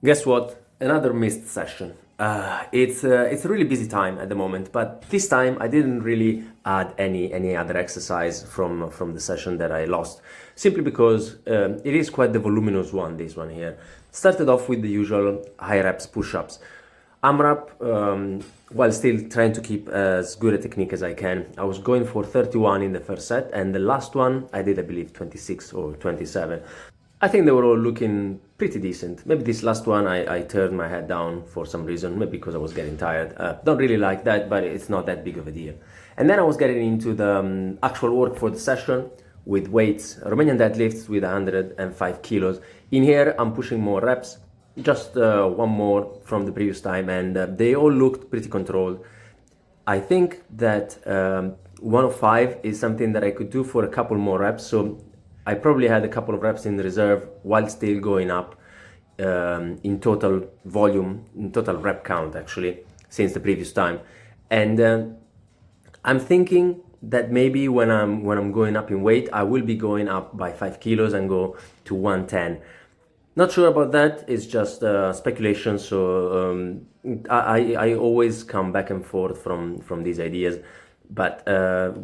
Guess what? Another missed session. It's a really busy time at the moment, but this time I didn't really add any other exercise from the session that I lost, simply because it is quite the voluminous one. This one here started off with the usual high reps push-ups. AMRAP, while still trying to keep as good a technique as I can. I was going for 31 in the first set, and the last one I did, I believe, 26 or 27. I think they were all looking pretty decent. Maybe this last one I turned my head down for some reason, maybe because I was getting tired. Don't really like that, but it's not that big of a deal. And then I was getting into the actual work for the session with weights, Romanian deadlifts with 105 kilos. In here, I'm pushing more reps, just one more from the previous time, and they all looked pretty controlled. I think that 105 is something that I could do for a couple more reps, so I probably had a couple of reps in reserve while still going up in total volume, in total rep count actually, since the previous time. And I'm thinking that maybe when I'm going up in weight, I will be going up by 5 kilos and go to 110. Not sure about that. It's just speculation. So I always come back and forth from these ideas. But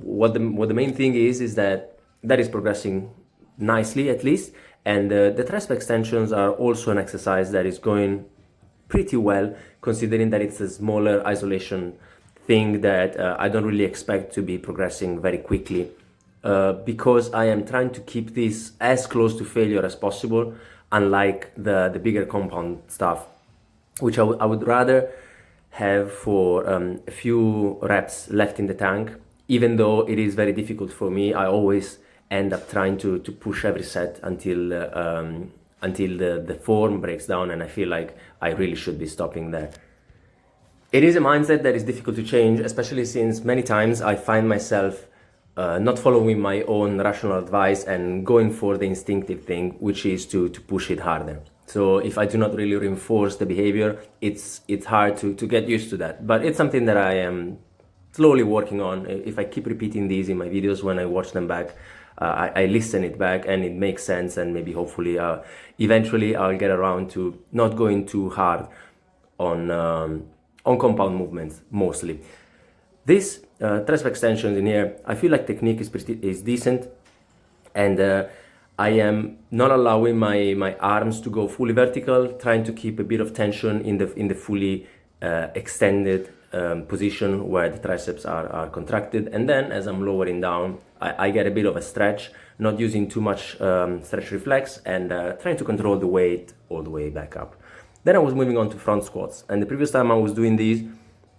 what the main thing is that is progressing nicely, at least, and the tricep extensions are also an exercise that is going pretty well, considering that it's a smaller isolation thing that I don't really expect to be progressing very quickly, because I am trying to keep this as close to failure as possible, unlike the bigger compound stuff, which I would rather have for a few reps left in the tank. Even though it is very difficult for me, I always end up trying to push every set until the form breaks down, and I feel like I really should be stopping there. It is a mindset that is difficult to change, especially since many times I find myself not following my own rational advice and going for the instinctive thing, which is to push it harder. So if I do not really reinforce the behavior, it's hard to get used to that. But it's something that I am slowly working on. If I keep repeating these in my videos when I watch them back, I listen it back and it makes sense, and maybe hopefully eventually I'll get around to not going too hard on compound movements mostly. This tricep extensions in here, I feel like technique is decent, and I am not allowing my arms to go fully vertical, trying to keep a bit of tension in the fully extended position where the triceps are contracted, and then as I'm lowering down, I get a bit of a stretch, not using too much stretch reflex, and trying to control the weight all the way back up. Then I was moving on to front squats, and the previous time I was doing these,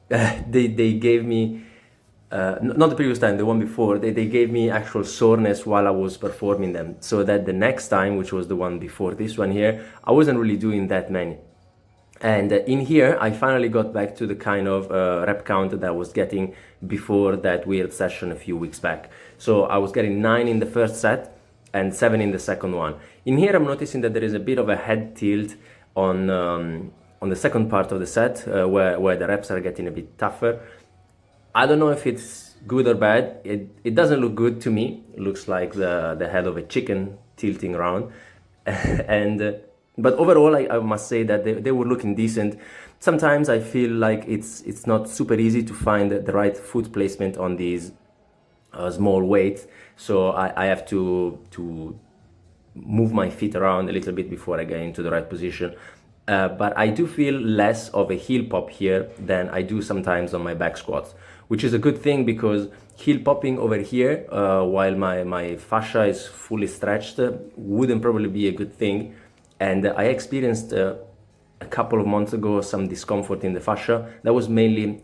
they gave me, not the previous time, the one before, they gave me actual soreness while I was performing them, so that the next time, which was the one before this one here, I wasn't really doing that many. And in here, I finally got back to the kind of rep count that I was getting before that weird session a few weeks back. So I was getting 9 in the first set and 7 in the second one. In here, I'm noticing that there is a bit of a head tilt on the second part of the set, where the reps are getting a bit tougher. I don't know if it's good or bad. It doesn't look good to me. It looks like the head of a chicken tilting around. And but overall, I must say that they were looking decent. Sometimes I feel like it's not super easy to find the right foot placement on these small weights, so I have to move my feet around a little bit before I get into the right position. But I do feel less of a heel pop here than I do sometimes on my back squats, which is a good thing, because heel popping over here while my fascia is fully stretched wouldn't probably be a good thing. And I experienced a couple of months ago some discomfort in the fascia. That was mainly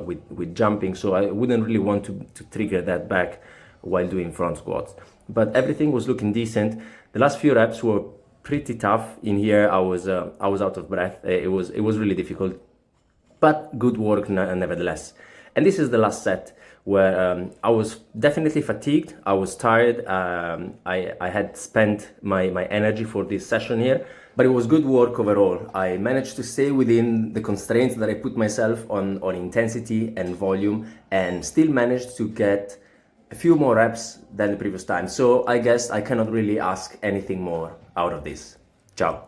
with jumping, so I wouldn't really want to trigger that back while doing front squats. But everything was looking decent. The last few reps were pretty tough. In here, I was out of breath. It was really difficult, but good work nevertheless. And this is the last set, where I was definitely fatigued. I was tired. I had spent my energy for this session here, but it was good work overall. I managed to stay within the constraints that I put myself on intensity and volume, and still managed to get a few more reps than the previous time. So I guess I cannot really ask anything more out of this. Ciao.